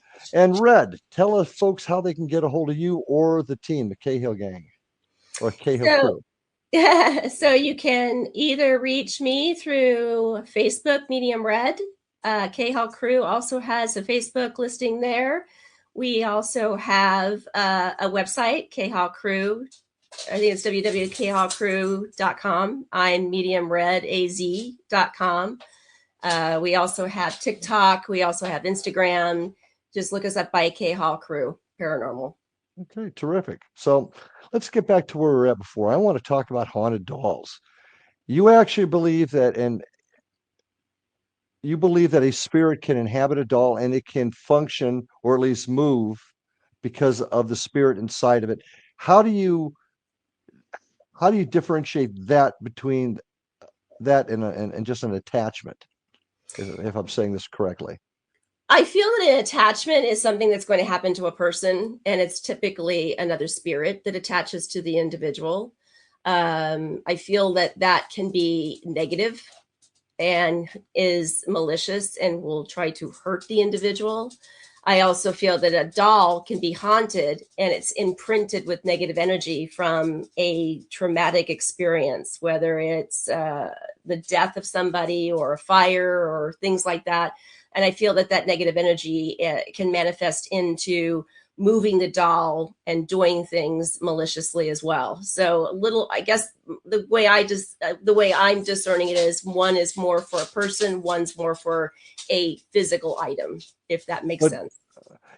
Red, tell us folks how they can get a hold of you or the team, the Cahal gang or Cahal crew. So you can either reach me through Facebook, Medium Red. Cahal Crew also has a Facebook listing there. We also have a website, Cahal Crew. I think it's www.cahalcrew.com. I'm mediumredaz.com. We also have TikTok. We also have Instagram. Just look us up by Cahal Crew Paranormal. Okay, terrific. So let's get back to where we were at before. I want to talk about haunted dolls. You actually believe that, and you believe that a spirit can inhabit a doll and it can function or at least move because of the spirit inside of it. How do you differentiate that between that and just an attachment, if I'm saying this correctly? I feel that an attachment is something that's going to happen to a person, and it's typically another spirit that attaches to the individual. I feel that can be negative and is malicious and will try to hurt the individual. I also feel that a doll can be haunted and it's imprinted with negative energy from a traumatic experience, whether it's the death of somebody or a fire or things like that. And I feel that negative energy can manifest into moving the doll and doing things maliciously as well. So a little, I guess the way I'm discerning it is one is more for a person, one's more for a physical item, if that makes But sense.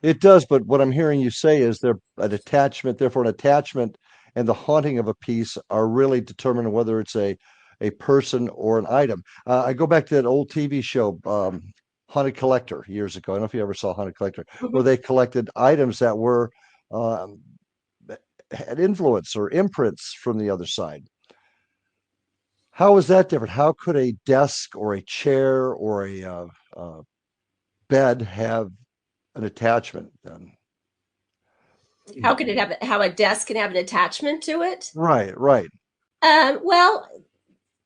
it does, but what I'm hearing you say is there an attachment, therefore an attachment and the haunting of a piece are really determining whether it's a person or an item. I go back to that old TV show, Haunted Collector, years ago. I don't know if you ever saw Haunted Collector, where they collected items that were um, had influence or imprints from the other side. How is that different? How could a desk or a chair or a bed have an attachment then? How could it have how a desk can have an attachment to it? Right, right. Well,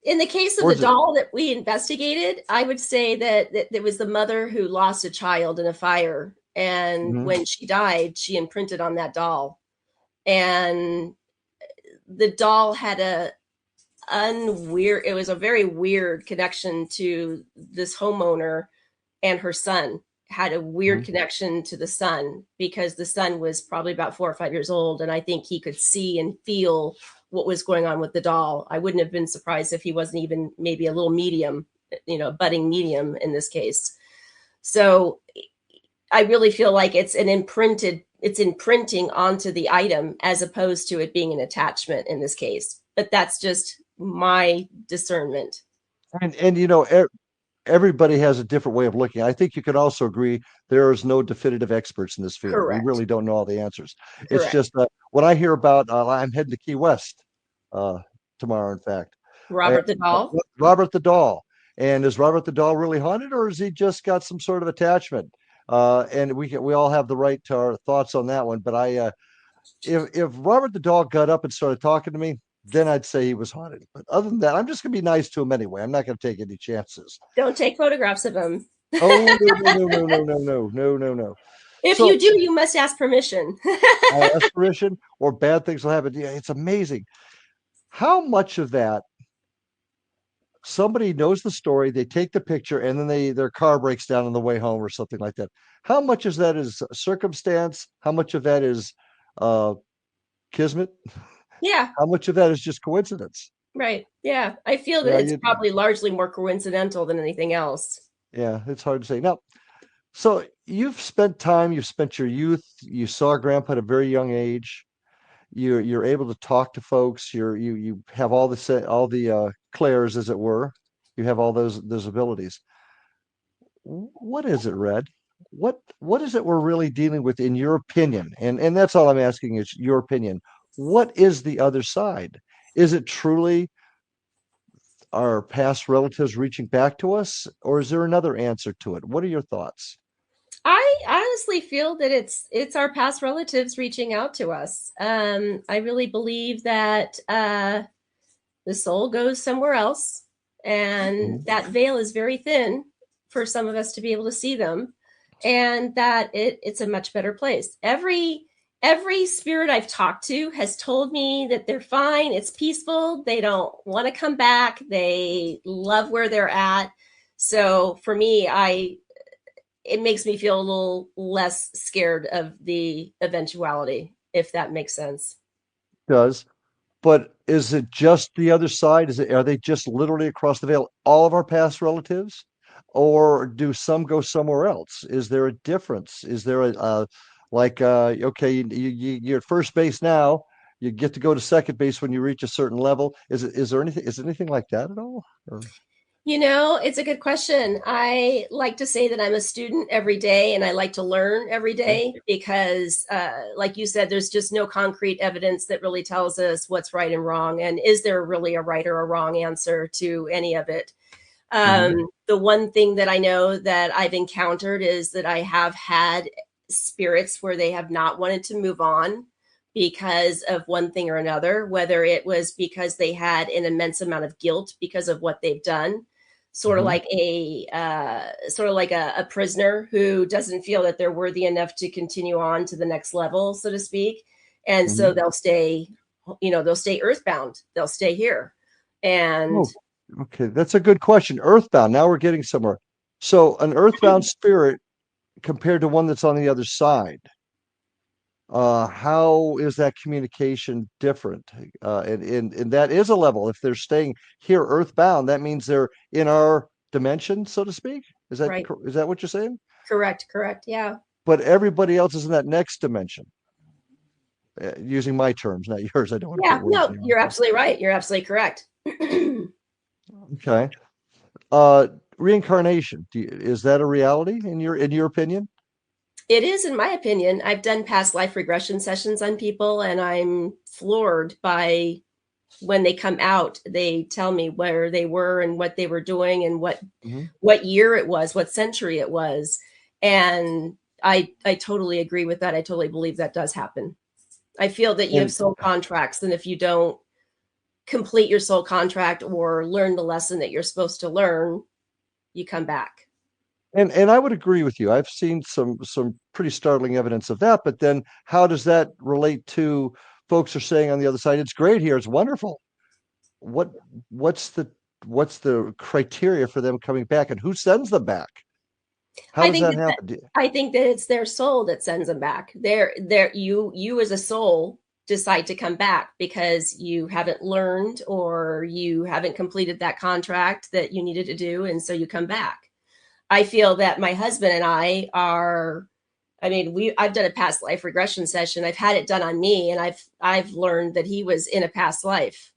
in the case of Or the is it doll that we investigated, I would say that there was the mother who lost a child in a fire, and mhm, when she died, she imprinted on that doll, and the doll had it was a very weird connection to this homeowner, and her son had a weird mhm. connection to the son because the son was probably about 4 or 5 years old, and I think he could see and feel what was going on with the doll. I wouldn't have been surprised if he wasn't even maybe a little medium, budding medium in this case. So I really feel like it's imprinting onto the item as opposed to it being an attachment in this case. But that's just my discernment. And everybody has a different way of looking. I think you could also agree there is no definitive experts in this field. We Correct. really don't know all the answers. It's Correct. just when I hear about, I'm heading to Key West uh, tomorrow, in fact, and Robert the doll. Robert the doll. And is Robert the doll really haunted, or has he just got some sort of attachment? And we all have the right to our thoughts on that one. But if Robert the doll got up and started talking to me, then I'd say he was haunted. But other than that, I'm just gonna be nice to him anyway. I'm not gonna take any chances. Don't take photographs of him. Oh no no no no no no no no no. If So you do, you must ask permission. aspiration or bad things will happen. Yeah, it's amazing how much of that somebody knows the story, they take the picture, and then their car breaks down on the way home or something like that. How much of that is circumstance? How much of that is uh kismet? Yeah, How much of that is just coincidence? right. Yeah, I feel that Yeah, it's probably largely more coincidental than anything else. yeah, it's hard to say. Now, so you've spent your youth, you saw grandpa at a very young age. You're able to talk to folks. You have all the clairs, as it were. You have all those abilities. What is it, Red? What is it we're really dealing with in your opinion? And that's all I'm asking is your opinion. What is the other side? Is it truly our past relatives reaching back to us, or is there another answer to it? What are your thoughts? I honestly feel that it's our past relatives reaching out to us. I really believe that the soul goes somewhere else, and Mhm. that veil is very thin for some of us to be able to see them, and that it's a much better place. Every spirit I've talked to has told me that they're fine, it's peaceful, they don't want to come back, they love where they're at. So for me, I it makes me feel a little less scared of the eventuality, if that makes sense. Does. But is it just the other side? Are they just literally across the veil, all of our past relatives? Or do some go somewhere else? Is there a difference? Is there okay, you're at first base now, you get to go to second base when you reach a certain level. Is there anything like that at all? Or, It's a good question. I like to say that I'm a student every day and I like to learn every okay. day because, like you said, there's just no concrete evidence that really tells us what's right and wrong. And is there really a right or a wrong answer to any of it? Mhm. The one thing that I know that I've encountered is that I have had spirits where they have not wanted to move on because of one thing or another, whether it was because they had an immense amount of guilt because of what they've done, Mhm. sort of like a prisoner who doesn't feel that they're worthy enough to continue on to the next level, so to speak. And so Mhm. they'll stay earthbound, they'll stay here. And Oh, okay. That's a good question. Earthbound. Now we're getting somewhere. So an earthbound spirit compared to one that's on the other side. how is that communication different? And that is a level. If they're staying here earthbound, that means they're in our dimension, so to speak. Right. Is that what you're saying? Correct. Yeah. But everybody else is in that next dimension. Using my terms, not yours. I don't want to put Yeah. words No, in your you're mouth. absolutely right. You're absolutely correct. Okay. Uh, Reincarnation. Is that a reality in your opinion? It is, in my opinion. I've done past life regression sessions on people, and I'm floored by when they come out. They tell me where they were and what they were doing and Hmm. what year it was, what century it was, and I totally agree with that. I totally believe that does happen. I feel that you have And soul contracts, and if you don't complete your soul contract or learn the lesson that you're supposed to learn, you come back. and I would agree with you. I've seen some pretty startling evidence of that. But then, how does that relate to folks are saying on the other side? It's great here. It's wonderful. What what's the what's the criteria for them coming back, and who sends them back? How I does think that that, happen? I think that it's their soul that sends them back. You as a soul decide to come back because you haven't learned or you haven't completed that contract that you needed to do, and so you come back. I feel that my husband and I are, I mean, I've done a past life regression session. I've had it done on me, and I've learned that he was in a past life.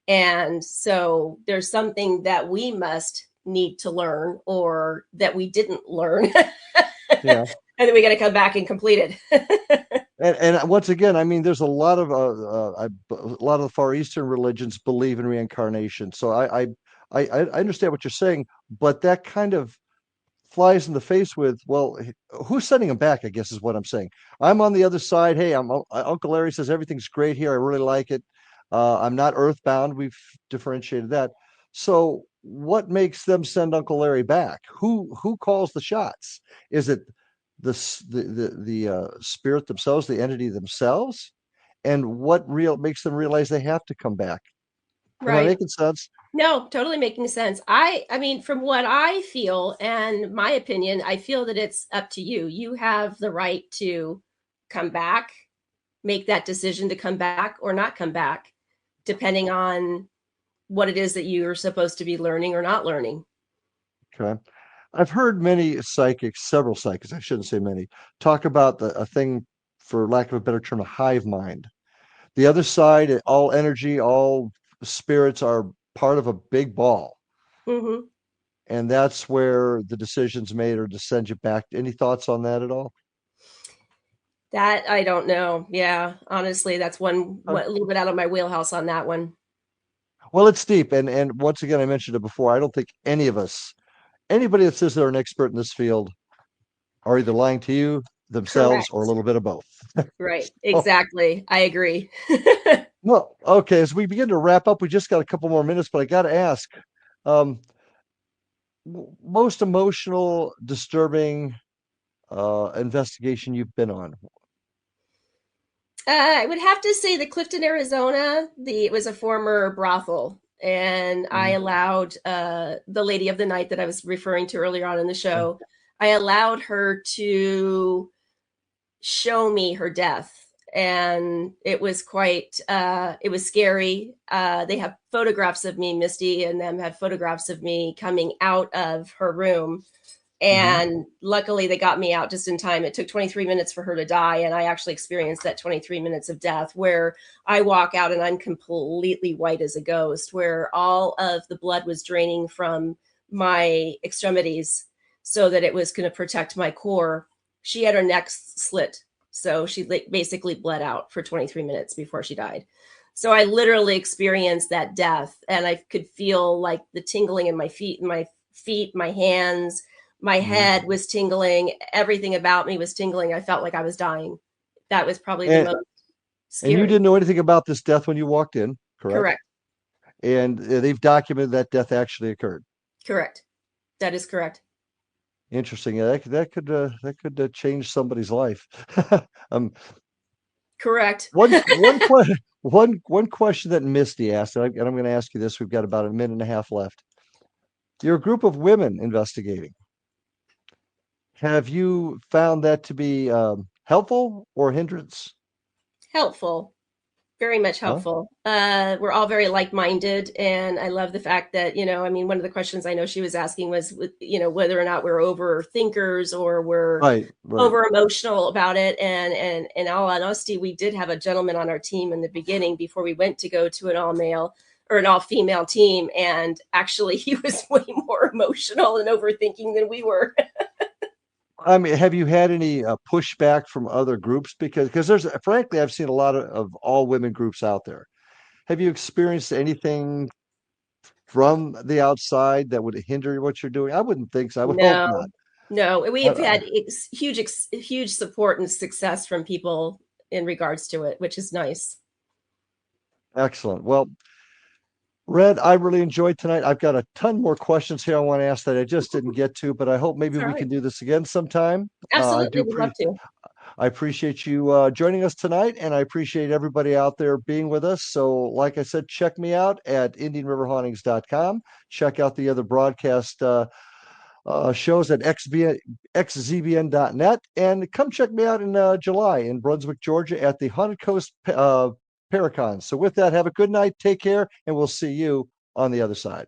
And so there's something that we must need to learn or that we didn't learn. Yeah. And then we got to come back and complete it. And once again, I mean, there's a lot of a lot of the Far Eastern religions believe in reincarnation. So I understand what you're saying, but that kind of flies in the face with, well, who's sending them back? I guess is what I'm saying. I'm on the other side. Hey, Uncle Larry says everything's great here. I really like it. I'm not earthbound. We've differentiated that. So what makes them send Uncle Larry back? Who calls the shots? Is it the spirit themselves, the entity themselves? And what real makes them realize they have to come back? Am I Right. making sense? No, totally making sense. I mean, from what I feel and my opinion, I feel that it's up to you. You have the right to come back, make that decision to come back or not come back, depending on what it is that you're supposed to be learning or not learning. Okay. I've heard many psychics, several psychics, I shouldn't say many, talk about a thing, for lack of a better term, a hive mind. The other side, all energy, all spirits are part of a big ball. Hmm. And that's where the decision's made or to send you back. Any thoughts on that at all? That I don't know. Yeah, honestly, that's a little bit out of my wheelhouse on that one. Well, it's deep. And once again, I mentioned it before. I don't think any of us, anybody that says they're an expert in this field, are either lying to you, themselves, or a Correct. little bit of both. Right. Oh, Exactly. I agree. well, okay. As we begin to wrap up, we just got a couple more minutes, but I got to ask, um, most emotional, disturbing investigation you've been on? I would have to say the Clifton, Arizona. It was a former brothel, and I Mhm. allowed the lady of the night that I was referring to earlier on in the Yeah. show. I allowed her to show me her death, and it was quite. It was scary. They have photographs of me, Misty, and them have photographs of me coming out of her room, Hmm. and luckily they got me out just in time. It took 23 minutes for her to die, and I actually experienced that 23 minutes of death where I walk out and I'm completely white as a ghost, where all of the blood was draining from my extremities so that it was going to protect my core. She had her neck slit, so she basically bled out for 23 minutes before she died. So I literally experienced that death, and I could feel like the tingling in my feet, my hands, my Hmm. head was tingling. Everything about me was tingling. I felt like I was dying. That was probably the And most and you scary. didn't know anything about this death when you walked in, correct? Correct. And they've documented that death actually occurred. Correct. That is correct. Interesting. Yeah, that could change somebody's life. um, Correct. one question that Misty asked, and I'm going to ask you this. We've got about a minute and a half left. You're a group of women investigating. Have you found that to be helpful or hindrance? Helpful. Very much Huh? helpful. We're all very like-minded, and I love the fact that, I mean, one of the questions I know she was asking was, whether or not we're overthinkers or we're Right, right. over emotional about it. And in all honesty, we did have a gentleman on our team in the beginning before we went to go to an all male or an all female team, and actually he was way more emotional and overthinking than we were. I mean, have you had any pushback from other groups? Because there's, frankly, I've seen a lot of all women groups out there. Have you experienced anything from the outside that would hinder what you're doing? I wouldn't think so. I would hope No, not. no, we I, have had huge support and success from people in regards to it, which is nice. excellent. Well, Red, I really enjoyed tonight. I've got a ton more questions here I want to ask that I just didn't get to, but I hope maybe It's all we right. can do this again sometime. I Absolutely, do would love to. I appreciate you joining us tonight, and I appreciate everybody out there being with us. So, like I said, check me out at IndianRiverHauntings.com. Check out the other broadcast shows at xzbn.net, and come check me out in July in Brunswick, Georgia at the Haunted Coast Paracon. So, with that, have a good night, take care, and we'll see you on the other side.